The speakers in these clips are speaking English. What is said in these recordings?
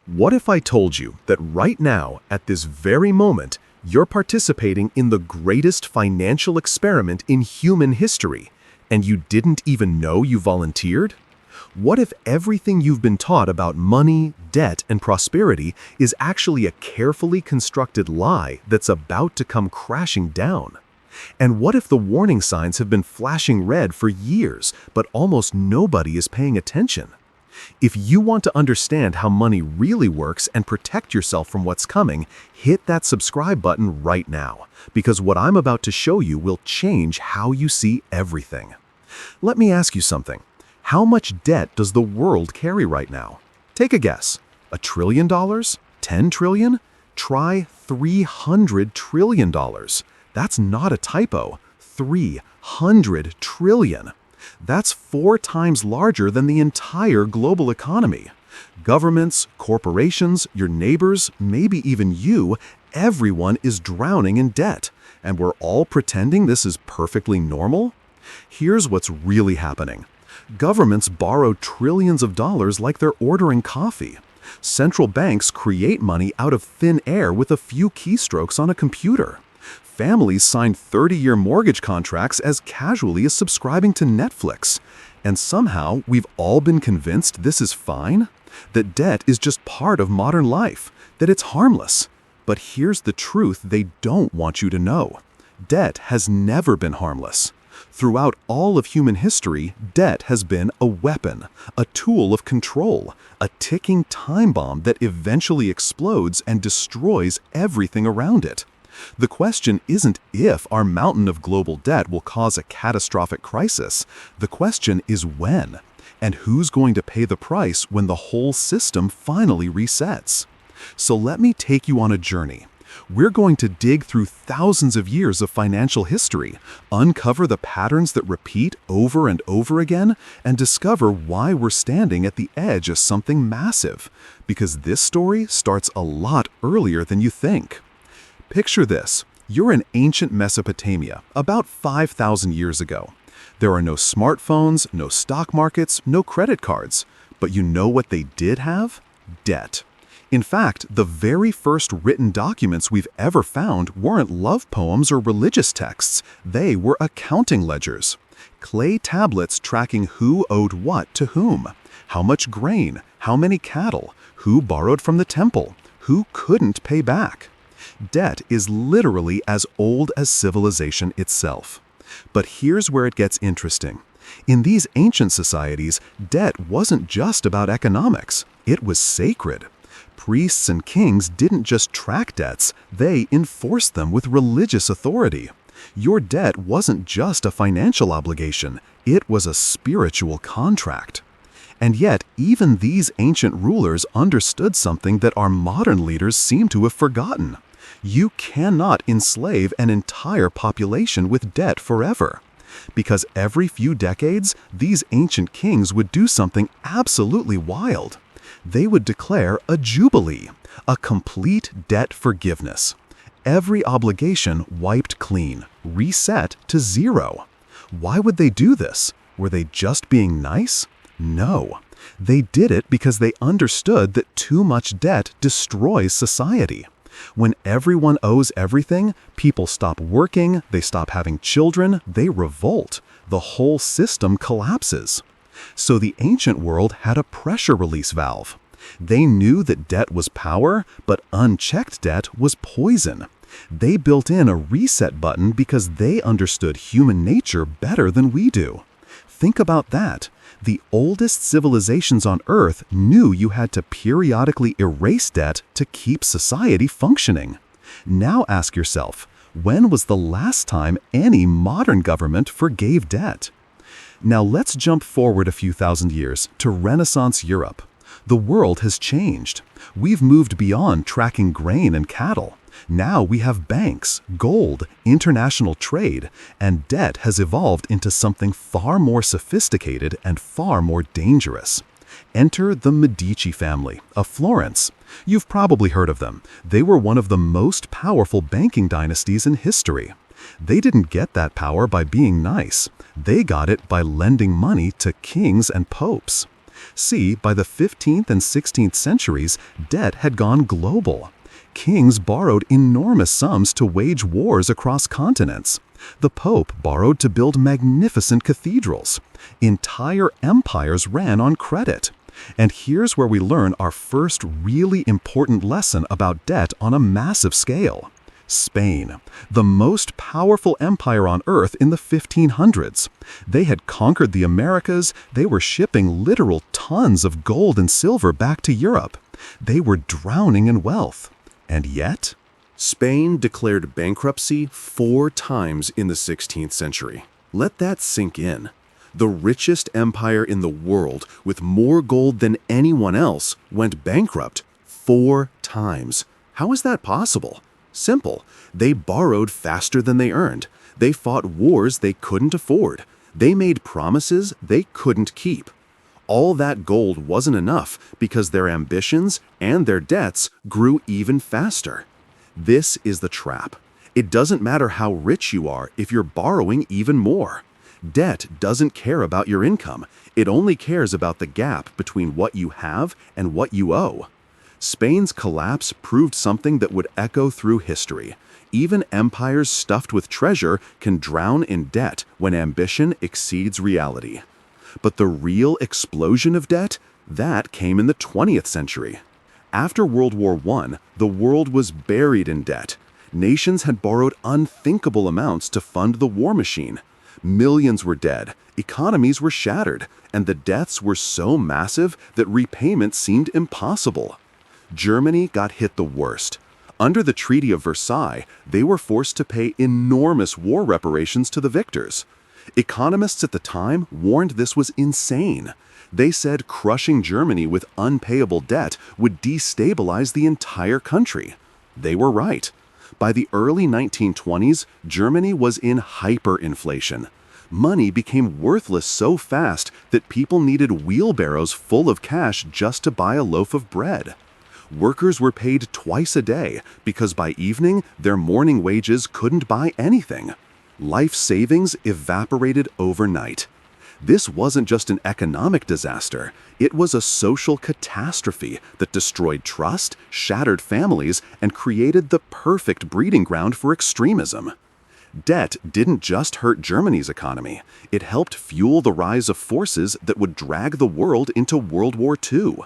What if I told you that right now, at this very moment, you're participating in the greatest financial experiment in human history, and you didn't even know you volunteered? What if everything you've been taught about money, debt, and prosperity is actually a carefully constructed lie that's about to come crashing down? And what if the warning signs have been flashing red for years, but almost nobody is paying attention? If you want to understand how money really works and protect yourself from what's coming, hit that subscribe button right now, because what I'm about to show you will change how you see everything. Let me ask you something. How much debt does the world carry right now? Take a guess. $1 trillion? 10 trillion? Try $300 trillion. That's not a typo. 300 trillion. That's 4 times larger than the entire global economy. Governments, corporations, your neighbors, maybe even you, everyone is drowning in debt. And we're all pretending this is perfectly normal? Here's what's really happening. Governments borrow trillions of dollars like they're ordering coffee. Central banks create money out of thin air with a few keystrokes on a computer. Families sign 30-year mortgage contracts as casually as subscribing to Netflix. And somehow, we've all been convinced this is fine? That debt is just part of modern life, that it's harmless. But here's the truth they don't want you to know. Debt has never been harmless. Throughout all of human history, debt has been a weapon, a tool of control, a ticking time bomb that eventually explodes and destroys everything around it. The question isn't if our mountain of global debt will cause a catastrophic crisis. The question is when, and who's going to pay the price when the whole system finally resets. So let me take you on a journey. We're going to dig through thousands of years of financial history, uncover the patterns that repeat over and over again, and discover why we're standing at the edge of something massive. Because this story starts a lot earlier than you think. Picture this. You're in ancient Mesopotamia, about 5,000 years ago. There are no smartphones, no stock markets, no credit cards. But you know what they did have? Debt. In fact, the very first written documents we've ever found weren't love poems or religious texts. They were accounting ledgers. Clay tablets tracking who owed what to whom, how much grain, how many cattle, who borrowed from the temple, who couldn't pay back. Debt is literally as old as civilization itself. But here's where it gets interesting. In these ancient societies, debt wasn't just about economics. It was sacred. Priests and kings didn't just track debts, they enforced them with religious authority. Your debt wasn't just a financial obligation, it was a spiritual contract. And yet, even these ancient rulers understood something that our modern leaders seem to have forgotten. You cannot enslave an entire population with debt forever. Because every few decades, these ancient kings would do something absolutely wild. They would declare a jubilee, a complete debt forgiveness. Every obligation wiped clean, reset to zero. Why would they do this? Were they just being nice? No. They did it because they understood that too much debt destroys society. When everyone owes everything, people stop working, they stop having children, they revolt. The whole system collapses. So the ancient world had a pressure release valve. They knew that debt was power, but unchecked debt was poison. They built in a reset button because they understood human nature better than we do. Think about that. The oldest civilizations on Earth knew you had to periodically erase debt to keep society functioning. Now ask yourself, when was the last time any modern government forgave debt? Now let's jump forward a few thousand years to Renaissance Europe. The world has changed. We've moved beyond tracking grain and cattle. Now we have banks, gold, international trade, and debt has evolved into something far more sophisticated and far more dangerous. Enter the Medici family of Florence. You've probably heard of them. They were one of the most powerful banking dynasties in history. They didn't get that power by being nice. They got it by lending money to kings and popes. See, by the 15th and 16th centuries, debt had gone global. Kings borrowed enormous sums to wage wars across continents. The Pope borrowed to build magnificent cathedrals. Entire empires ran on credit. And here's where we learn our first really important lesson about debt on a massive scale. Spain, the most powerful empire on earth in the 1500s. They had conquered the Americas. They were shipping literal tons of gold and silver back to Europe. They were drowning in wealth. And yet, Spain declared bankruptcy 4 times in the 16th century. Let that sink in. The richest empire in the world, with more gold than anyone else, went bankrupt 4 times. How is that possible? Simple. They borrowed faster than they earned. They fought wars they couldn't afford. They made promises they couldn't keep. All that gold wasn't enough because their ambitions and their debts grew even faster. This is the trap. It doesn't matter how rich you are if you're borrowing even more. Debt doesn't care about your income. It only cares about the gap between what you have and what you owe. Spain's collapse proved something that would echo through history. Even empires stuffed with treasure can drown in debt when ambition exceeds reality. But the real explosion of debt, that came in the 20th century. After World War I, the world was buried in debt. Nations had borrowed unthinkable amounts to fund the war machine. Millions were dead, economies were shattered, and the debts were so massive that repayment seemed impossible. Germany got hit the worst. Under the Treaty of Versailles, they were forced to pay enormous war reparations to the victors. Economists at the time warned this was insane. They said crushing Germany with unpayable debt would destabilize the entire country. They were right. By the early 1920s, Germany was in hyperinflation. Money became worthless so fast that people needed wheelbarrows full of cash just to buy a loaf of bread. Workers were paid twice a day because by evening, their morning wages couldn't buy anything. Life savings evaporated overnight. This wasn't just an economic disaster. It was a social catastrophe that destroyed trust, shattered families, and created the perfect breeding ground for extremism. Debt didn't just hurt Germany's economy. It helped fuel the rise of forces that would drag the world into World War II.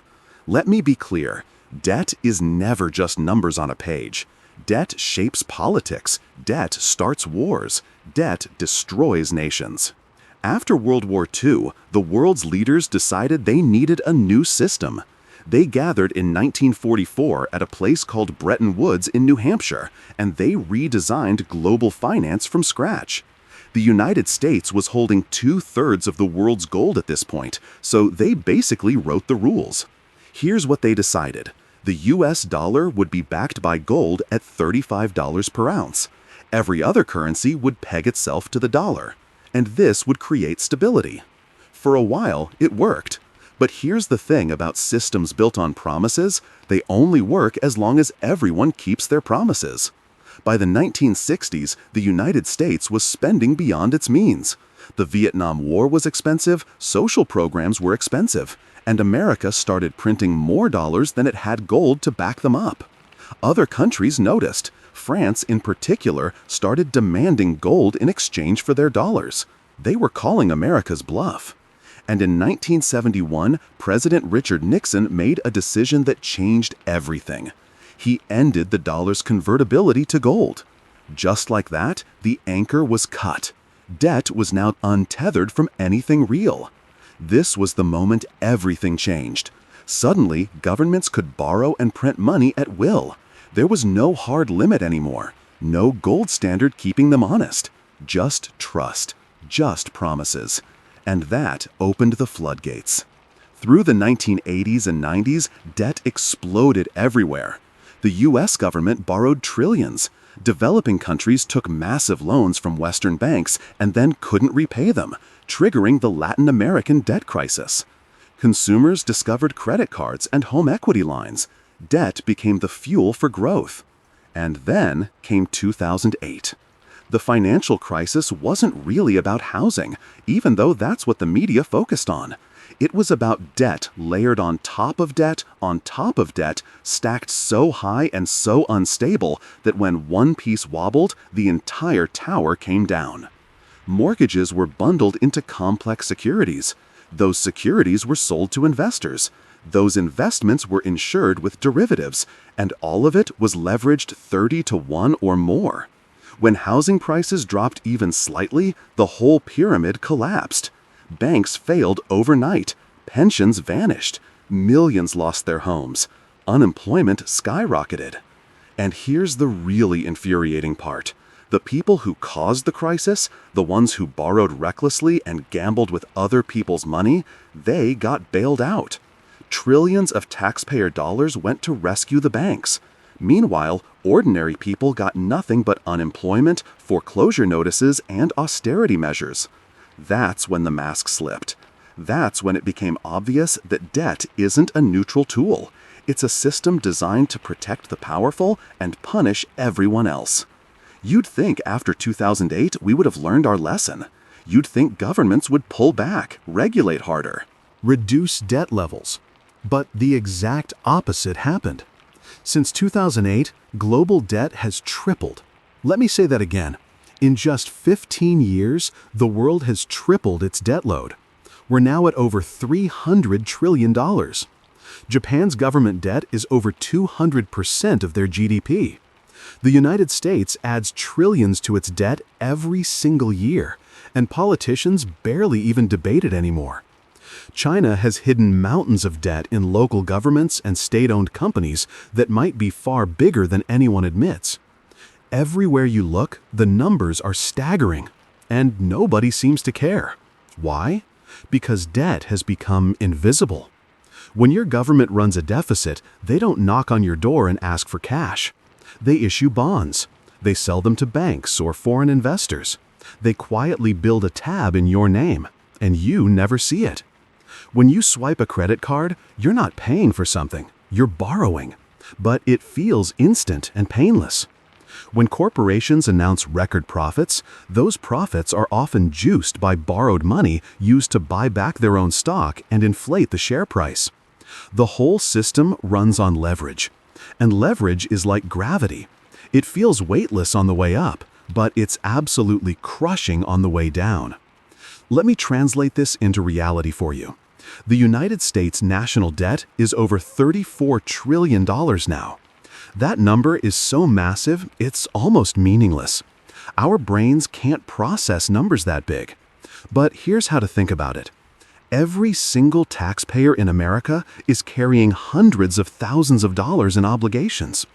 Let me be clear. Debt is never just numbers on a page. Debt shapes politics. Debt starts wars. Debt destroys nations. After World War II, the world's leaders decided they needed a new system. They gathered in 1944 at a place called Bretton Woods in New Hampshire, and they redesigned global finance from scratch. The United States was holding 2/3 of the world's gold at this point, so they basically wrote the rules. Here's what they decided. The US dollar would be backed by gold at $35 per ounce. Every other currency would peg itself to the dollar. And this would create stability. For a while, it worked. But here's the thing about systems built on promises: they only work as long as everyone keeps their promises. By the 1960s, the United States was spending beyond its means. The Vietnam War was expensive, social programs were expensive, and America started printing more dollars than it had gold to back them up. Other countries noticed. France, in particular, started demanding gold in exchange for their dollars. They were calling America's bluff. And in 1971, President Richard Nixon made a decision that changed everything. He ended the dollar's convertibility to gold. Just like that, the anchor was cut. Debt was now untethered from anything real. This was the moment everything changed. Suddenly, governments could borrow and print money at will. There was no hard limit anymore, no gold standard keeping them honest. Just trust, just promises. And that opened the floodgates. Through the 1980s and 90s, debt exploded everywhere. The US government borrowed trillions. Developing countries took massive loans from Western banks and then couldn't repay them, triggering the Latin American debt crisis. Consumers discovered credit cards and home equity lines. Debt became the fuel for growth. And then came 2008. The financial crisis wasn't really about housing, even though that's what the media focused on. It was about debt layered on top of debt on top of debt, stacked so high and so unstable that when one piece wobbled, the entire tower came down. Mortgages were bundled into complex securities. Those securities were sold to investors. Those investments were insured with derivatives, and all of it was leveraged 30 to 1 or more. When housing prices dropped even slightly, the whole pyramid collapsed. Banks failed overnight. Pensions vanished. Millions lost their homes. Unemployment skyrocketed. And here's the really infuriating part. The people who caused the crisis, the ones who borrowed recklessly and gambled with other people's money, they got bailed out. Trillions of taxpayer dollars went to rescue the banks. Meanwhile, ordinary people got nothing but unemployment, foreclosure notices, and austerity measures. That's when the mask slipped. That's when it became obvious that debt isn't a neutral tool. It's a system designed to protect the powerful and punish everyone else. You'd think after 2008 we would have learned our lesson. You'd think governments would pull back, regulate harder, Reduce debt levels. But the exact opposite happened. Since 2008, global debt has tripled. Let me say that again. In just 15 years, the world has tripled its debt load. We're now at over $300 trillion. Japan's government debt is over 200% of their GDP. The United States adds trillions to its debt every single year, and politicians barely even debate it anymore. China has hidden mountains of debt in local governments and state-owned companies that might be far bigger than anyone admits. Everywhere you look, the numbers are staggering, and nobody seems to care. Why? Because debt has become invisible. When your government runs a deficit, they don't knock on your door and ask for cash. They issue bonds. They sell them to banks or foreign investors. They quietly build a tab in your name, and you never see it. When you swipe a credit card, you're not paying for something, you're borrowing. But it feels instant and painless. When corporations announce record profits, those profits are often juiced by borrowed money used to buy back their own stock and inflate the share price. The whole system runs on leverage. And leverage is like gravity. It feels weightless on the way up, but it's absolutely crushing on the way down. Let me translate this into reality for you. The United States national debt is over $34 trillion now. That number is so massive, it's almost meaningless. Our brains can't process numbers that big. But here's how to think about it. Every single taxpayer in America is carrying hundreds of thousands of dollars in obligations.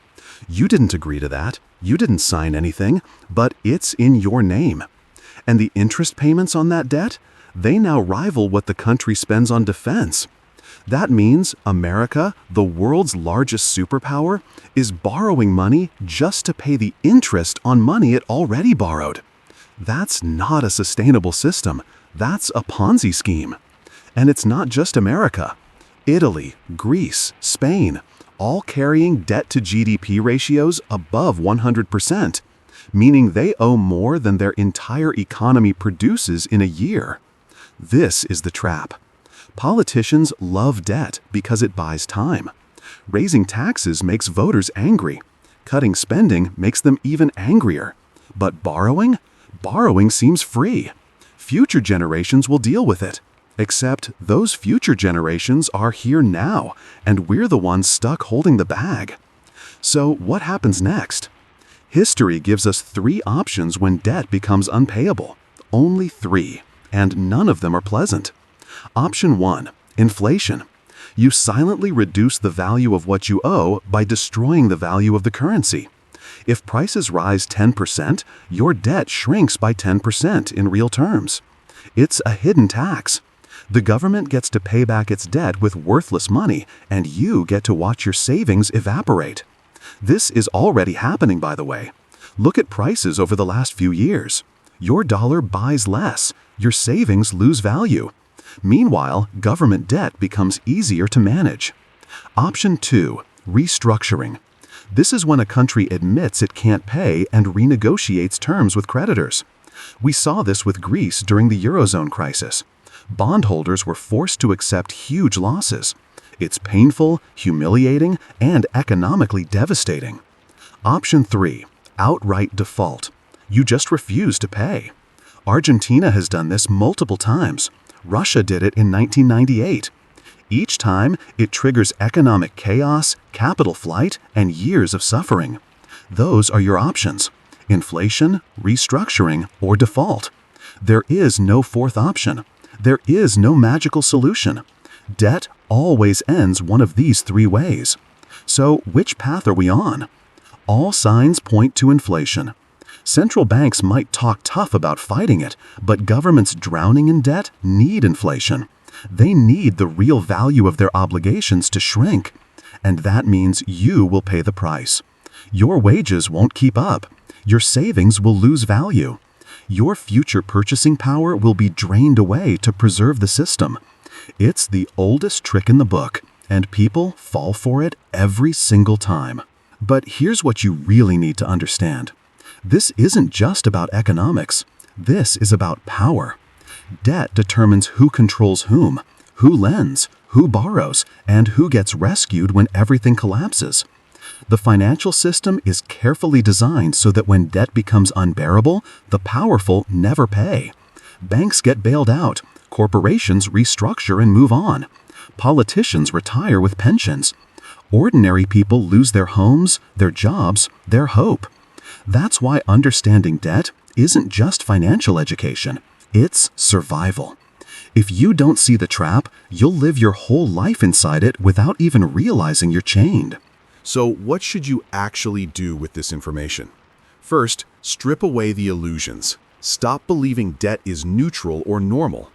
You didn't agree to that. You didn't sign anything, but it's in your name. And the interest payments on that debt, they now rival what the country spends on defense. That means America, the world's largest superpower, is borrowing money just to pay the interest on money it already borrowed. That's not a sustainable system. That's a Ponzi scheme. And it's not just America. Italy, Greece, Spain, all carrying debt to GDP ratios above 100%, meaning they owe more than their entire economy produces in a year. This is the trap. Politicians love debt because it buys time. Raising taxes makes voters angry. Cutting spending makes them even angrier. But borrowing? Borrowing seems free. Future generations will deal with it. Except those future generations are here now, and we're the ones stuck holding the bag. So what happens next? History gives us 3 options when debt becomes unpayable. Only 3, and none of them are pleasant. Option 1, inflation. You silently reduce the value of what you owe by destroying the value of the currency. If prices rise 10%, your debt shrinks by 10% in real terms. It's a hidden tax. The government gets to pay back its debt with worthless money, and you get to watch your savings evaporate. This is already happening, by the way. Look at prices over the last few years. Your dollar buys less. Your savings lose value. Meanwhile, government debt becomes easier to manage. Option 2, restructuring. This is when a country admits it can't pay and renegotiates terms with creditors. We saw this with Greece during the Eurozone crisis. Bondholders were forced to accept huge losses. It's painful, humiliating, and economically devastating. Option 3. Outright default. You just refuse to pay. Argentina has done this multiple times. Russia did it in 1998. Each time, it triggers economic chaos, capital flight, and years of suffering. Those are your options: inflation, restructuring, or default. There is no fourth option. There is no magical solution. Debt always ends one of these three ways. So, which path are we on? All signs point to inflation. Central banks might talk tough about fighting it, but governments drowning in debt need inflation. They need the real value of their obligations to shrink. And that means you will pay the price. Your wages won't keep up. Your savings will lose value. Your future purchasing power will be drained away to preserve the system. It's the oldest trick in the book, and people fall for it every single time. But here's what you really need to understand. This isn't just about economics. This is about power. Debt determines who controls whom, who lends, who borrows, and who gets rescued when everything collapses. The financial system is carefully designed so that when debt becomes unbearable, the powerful never pay. Banks get bailed out, corporations restructure and move on. Politicians retire with pensions. Ordinary people lose their homes, their jobs, their hope. That's why understanding debt isn't just financial education. It's survival. If you don't see the trap, you'll live your whole life inside it without even realizing you're chained. So what should you actually do with this information? First, strip away the illusions. Stop believing debt is neutral or normal.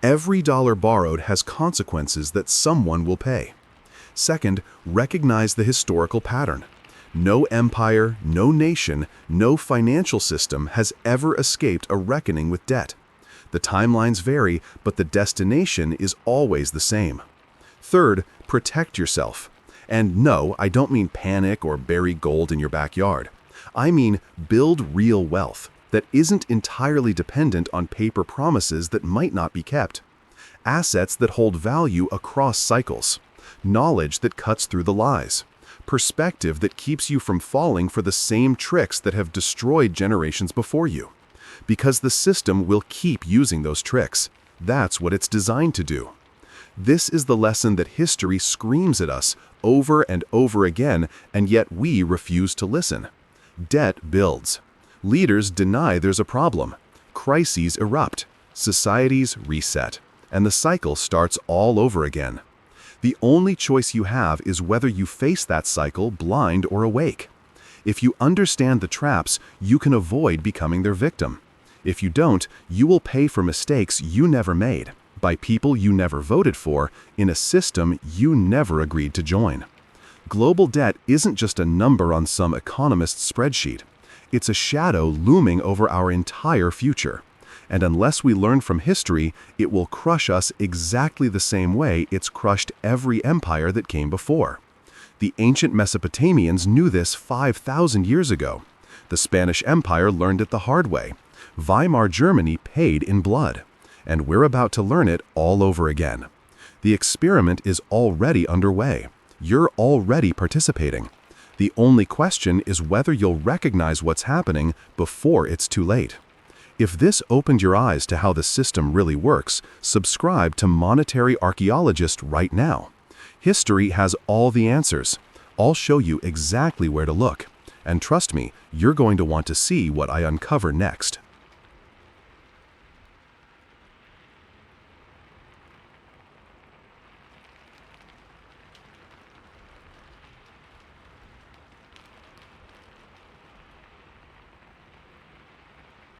Every dollar borrowed has consequences that someone will pay. Second, recognize the historical pattern. No empire, no nation, no financial system has ever escaped a reckoning with debt. The timelines vary, but the destination is always the same. Third, protect yourself. And no, I don't mean panic or bury gold in your backyard. I mean build real wealth that isn't entirely dependent on paper promises that might not be kept. Assets that hold value across cycles. Knowledge that cuts through the lies. Perspective that keeps you from falling for the same tricks that have destroyed generations before you. Because the system will keep using those tricks. That's what it's designed to do. This is the lesson that history screams at us over and over again, and yet we refuse to listen. Debt builds. Leaders deny there's a problem. Crises erupt. Societies reset. And the cycle starts all over again. The only choice you have is whether you face that cycle blind or awake. If you understand the traps, you can avoid becoming their victim. If you don't, you will pay for mistakes you never made, by people you never voted for, in a system you never agreed to join. Global debt isn't just a number on some economist's spreadsheet. It's a shadow looming over our entire future. And unless we learn from history, it will crush us exactly the same way it's crushed every empire that came before. The ancient Mesopotamians knew this 5,000 years ago. The Spanish Empire learned it the hard way. Weimar Germany paid in blood. And we're about to learn it all over again. The experiment is already underway. You're already participating. The only question is whether you'll recognize what's happening before it's too late. If this opened your eyes to how the system really works, subscribe to Monetary Archaeologist right now. History has all the answers. I'll show you exactly where to look. And trust me, you're going to want to see what I uncover next.